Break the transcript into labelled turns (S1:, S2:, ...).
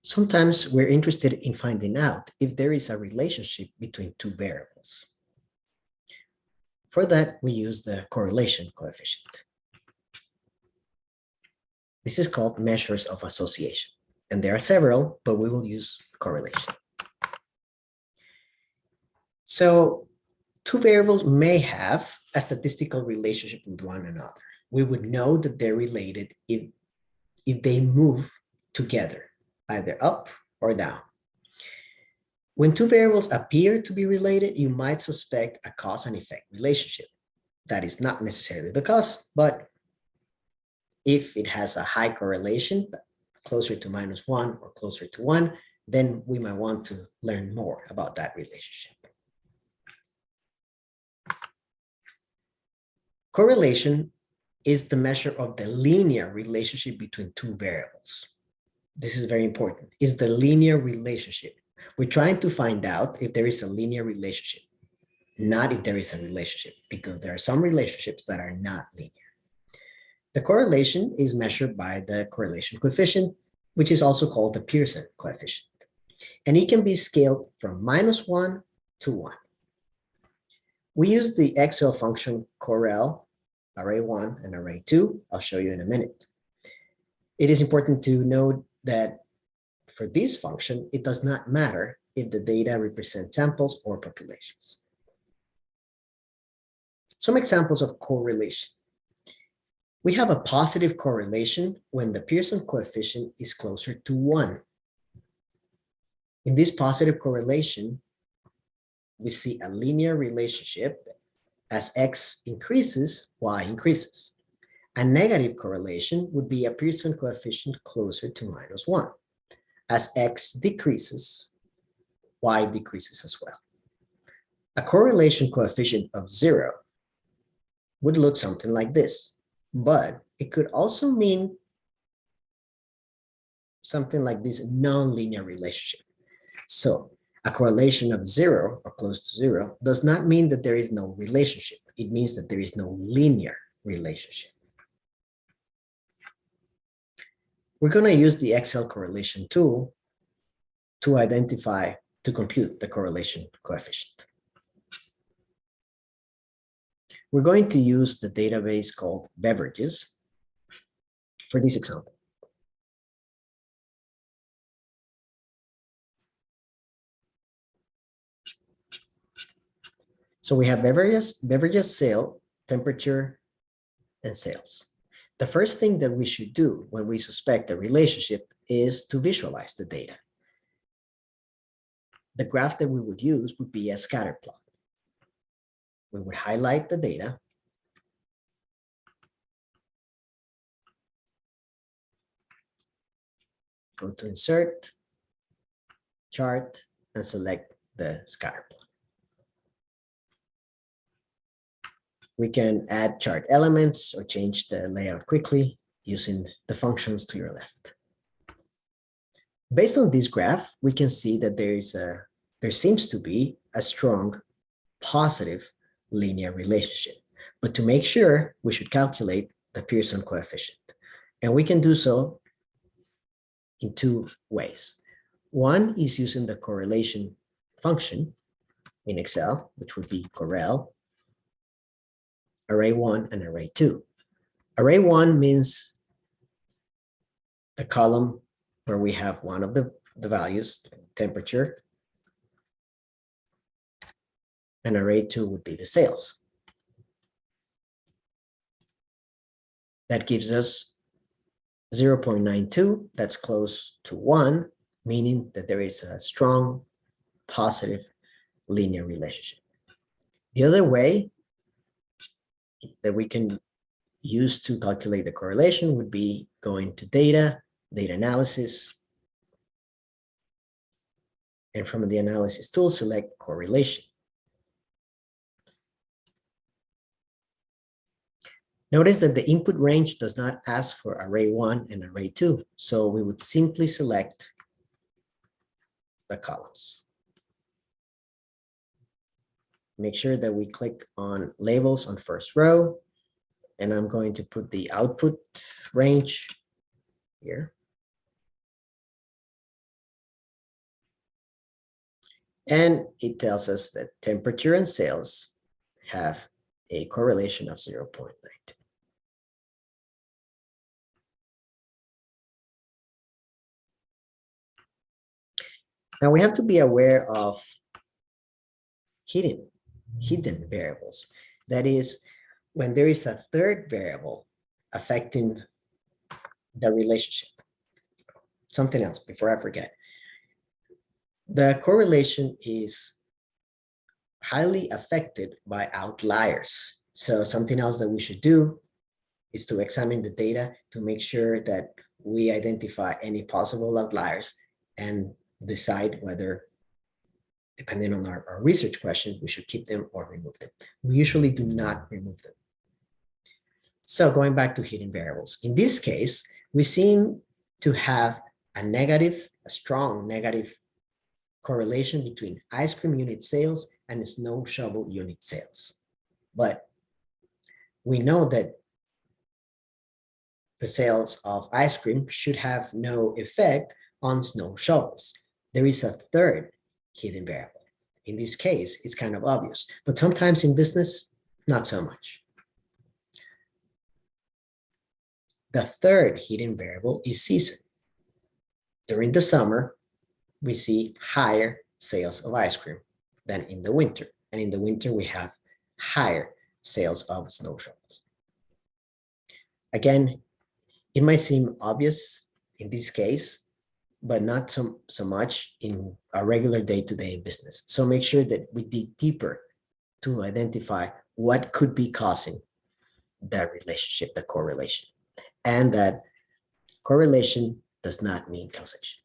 S1: Sometimes we're interested in finding out if there is a relationship between two variables. For that, we use the correlation coefficient. This is called measures of association, and there are several, but we will use correlation. So two variables may have a statistical relationship with one another. We would know that they're related if they move together, either up or down. When two variables appear to be related, you might suspect a cause and effect relationship. That is not necessarily the cause, but if it has a high correlation, closer to -1 or closer to 1, then we might want to learn more about that relationship. Correlation is the measure of the linear relationship between two variables. This is very important, is the linear relationship. We're trying to find out if there is a linear relationship, not if there is a relationship, because there are some relationships that are not linear. The correlation is measured by the correlation coefficient, which is also called the Pearson coefficient. And it can be scaled from -1 to 1. We use the Excel function correl, array1 and array2. I'll show you in a minute. It is important to note that for this function, it does not matter if the data represent samples or populations. Some examples of correlation. We have a positive correlation when the Pearson coefficient is closer to 1. In this positive correlation, we see a linear relationship. As x increases, y increases. A negative correlation would be a Pearson coefficient closer to -1. As x decreases, y decreases as well. A correlation coefficient of 0 would look something like this, but it could also mean something like this non-linear relationship. So a correlation of 0 or close to 0 does not mean that there is no relationship. It means that there is no linear relationship. We're going to use the Excel correlation tool to compute the correlation coefficient. We're going to use the database called Beverages for this example. So we have beverages sale, temperature, and sales. The first thing that we should do when we suspect a relationship is to visualize the data. The graph that we would use would be a scatter plot. We would highlight the data. Go to Insert, Chart, and select the scatter plot. We can add chart elements or change the layout quickly using the functions to your left. Based on this graph, we can see that there seems to be a strong positive linear relationship. But to make sure, we should calculate the Pearson coefficient. And we can do so in two ways. One is using the correlation function in Excel, which would be correl, array1 and array2. Array1 means the column where we have one of the values, temperature, and array2 would be the sales. That gives us 0.92, that's close to 1, meaning that there is a strong positive linear relationship. The other way that we can use to calculate the correlation would be going to data analysis, and from the analysis tool, select correlation. Notice that the input range does not ask for array1 and array2, so we would simply select the columns. Make sure that we click on labels on first row, and I'm going to put the output range here. And it tells us that temperature and sales have a correlation of 0.9. Now we have to be aware of hidden variables. That is, when there is a third variable affecting the relationship. Something else before I forget. The correlation is highly affected by outliers. So something else that we should do is to examine the data to make sure that we identify any possible outliers and decide whether, depending on our research question, we should keep them or remove them. We usually do not remove them. So going back to hidden variables, in this case, we seem to have a strong negative correlation between ice cream unit sales and snow shovel unit sales. But we know that the sales of ice cream should have no effect on snow shovels. There is a third hidden variable. In this case, it's kind of obvious, but sometimes in business, not so much. The third hidden variable is season. During the summer, we see higher sales of ice cream than in the winter. And in the winter, we have higher sales of snow shovels. Again, it might seem obvious in this case, but not so much in our regular day-to-day business. So make sure that we dig deeper to identify what could be causing that relationship, the correlation, and that correlation does not mean causation.